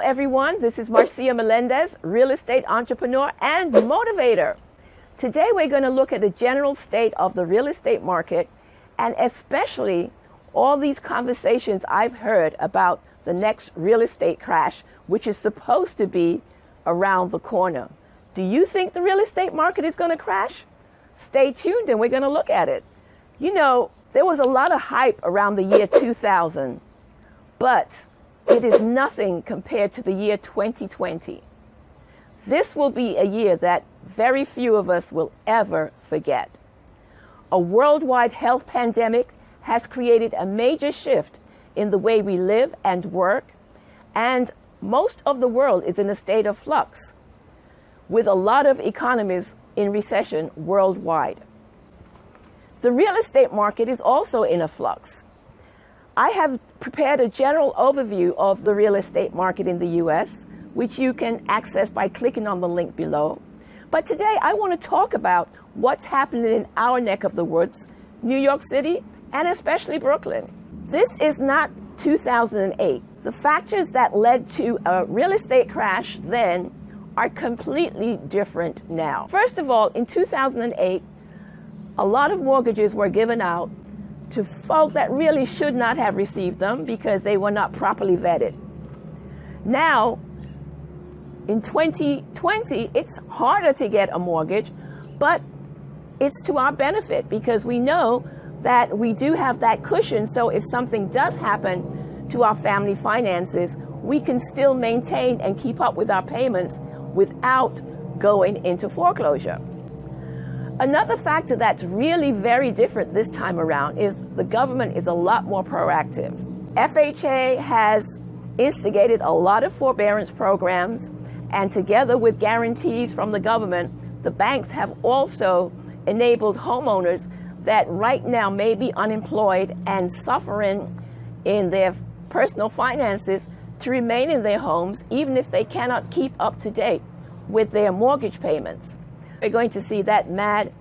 everyone, this is Marcia Melendez, real estate entrepreneur and motivator. Today we're going to look at the general state of the real estate market and especially all these conversations I've heard about the next real estate crash, which is supposed to be around the corner. Do you think the real estate market is going to crash? Stay tuned and we're going to look at it. You know, there was a lot of hype around the year 2000, but it is nothing compared to the year 2020. This will be a year that very few of us will ever forget. A worldwide health pandemic has created a major shift in the way we live and work, and most of the world is in a state of flux, with a lot of economies in recession worldwide. The real estate market is also in a flux. I have prepared a general overview of the real estate market in the U.S., which you can access by clicking on the link below. But today I want to talk about what's happening in our neck of the woods, New York City, and especially Brooklyn. This is not 2008. The factors that led to a real estate crash then are completely different now. First of all, in 2008, a lot of mortgages were given out to folks that really should not have received them because they were not properly vetted. Now, in 2020, it's harder to get a mortgage, but it's to our benefit because we know that we do have that cushion. So if something does happen to our family finances, we can still maintain and keep up with our payments without going into foreclosure. Another factor that's really very different this time around is the government is a lot more proactive. FHA has instigated a lot of forbearance programs, and together with guarantees from the government, the banks have also enabled homeowners that right now may be unemployed and suffering in their personal finances to remain in their homes even if they cannot keep up to date with their mortgage payments. We're going to see that mad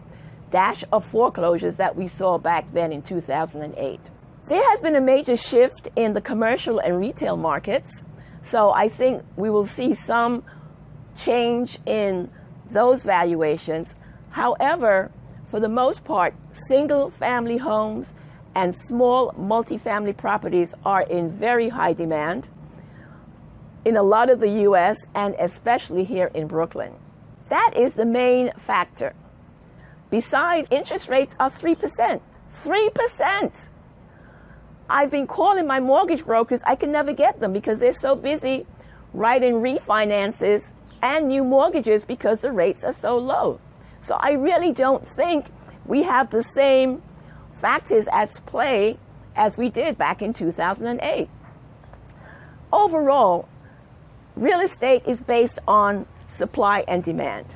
dash of foreclosures that we saw back then in 2008. There has been a major shift in the commercial and retail markets, so I think we will see some change in those valuations. However, for the most part, single-family homes and small multifamily properties are in very high demand in a lot of the U.S. and especially here in Brooklyn. That is the main factor. Besides, interest rates are 3%. 3%! I've been calling my mortgage brokers. I can never get them because they're so busy writing refinances and new mortgages because the rates are so low. So I really don't think we have the same factors at play as we did back in 2008. Overall, real estate is based on supply and demand.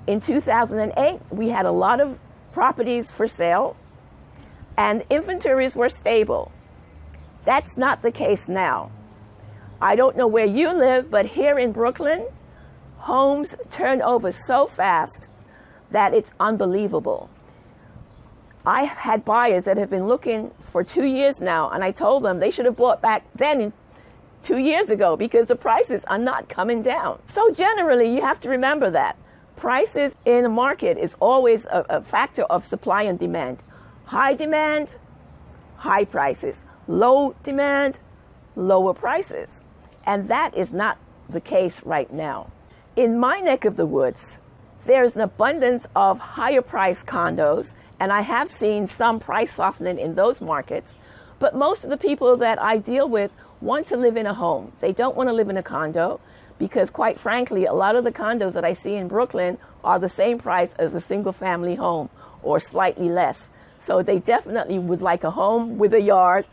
In 2008, we had a lot of properties for sale and inventories were stable. That's not the case now. I don't know where you live, but here in Brooklyn, homes turn over so fast that it's unbelievable. I had buyers that have been looking for 2 years now, and I told them they should have bought back then 2 years ago because the prices are not coming down. So generally, you have to remember that prices in a market is always a factor of supply and demand. High demand, high prices. Low demand, lower prices. And that is not the case right now. In my neck of the woods, there's an abundance of higher priced condos, and I have seen some price softening in those markets, but most of the people that I deal with want to live in a home. They don't want to live in a condo because, quite frankly, a lot of the condos that I see in Brooklyn are the same price as a single family home or slightly less. So they definitely would like a home with a yard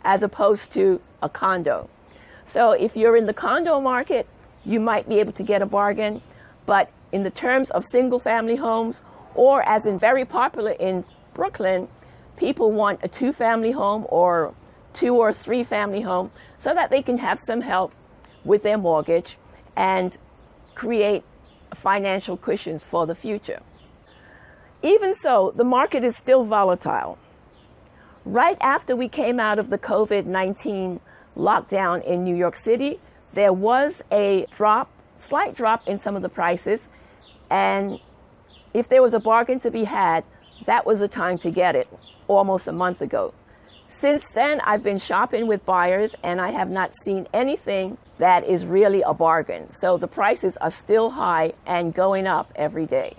as opposed to a condo. So if you're in the condo market, you might be able to get a bargain, but in the terms of single family homes, or as in very popular in Brooklyn, people want a 2-family home or 2 or 3 family home so that they can have some help with their mortgage and create financial cushions for the future. Even so, the market is still volatile. Right after we came out of the COVID-19 lockdown in New York City, there was a slight drop in some of the prices, and if there was a bargain to be had, that was the time to get it almost a month ago. Since then, I've been shopping with buyers, and I have not seen anything that is really a bargain. So the prices are still high and going up every day.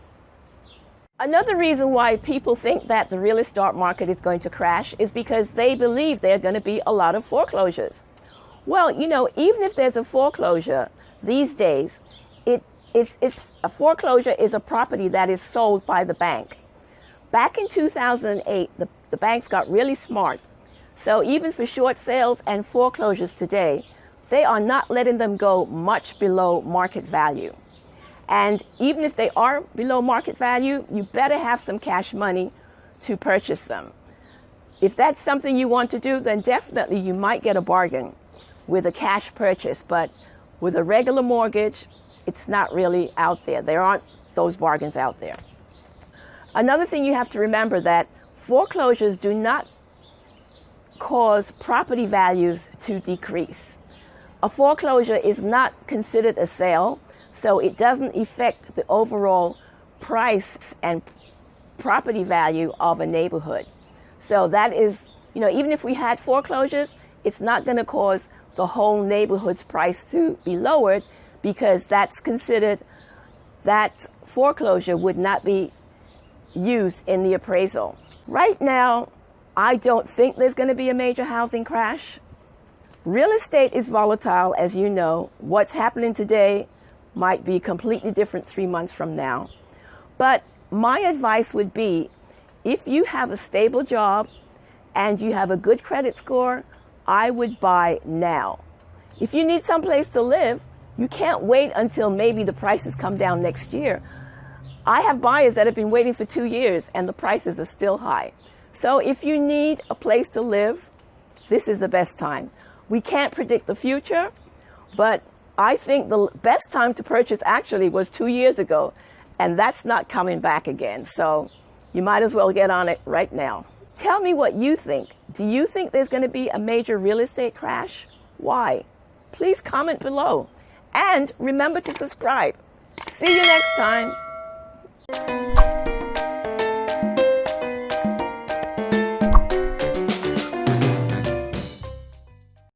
Another reason why people think that the real estate market is going to crash is because they believe there are going to be a lot of foreclosures. Well, you know, even if there's a foreclosure these days, it's a foreclosure is a property that is sold by the bank. Back in 2008, the banks got really smart. So even for short sales and foreclosures today, they are not letting them go much below market value. And even if they are below market value, you better have some cash money to purchase them. If that's something you want to do, then definitely you might get a bargain with a cash purchase. But with a regular mortgage, it's not really out there. There aren't those bargains out there. Another thing you have to remember that foreclosures do not cause property values to decrease. A foreclosure is not considered a sale, so it doesn't affect the overall price and property value of a neighborhood. So that is, you know, even if we had foreclosures, it's not going to cause the whole neighborhood's price to be lowered, because that's considered, that foreclosure would not be used in the appraisal. Right now, I don't think there's going to be a major housing crash. Real estate is volatile, as you know. What's happening today might be completely different 3 months from now. But my advice would be, if you have a stable job and you have a good credit score, I would buy now. If you need someplace to live, you can't wait until maybe the prices come down next year. I have buyers that have been waiting for 2 years and the prices are still high. So if you need a place to live, this is the best time. We can't predict the future, but I think the best time to purchase actually was 2 years ago, and that's not coming back again. So you might as well get on it right now. Tell me what you think. Do you think there's going to be a major real estate crash? Why? Please comment below. And remember to subscribe. See you next time.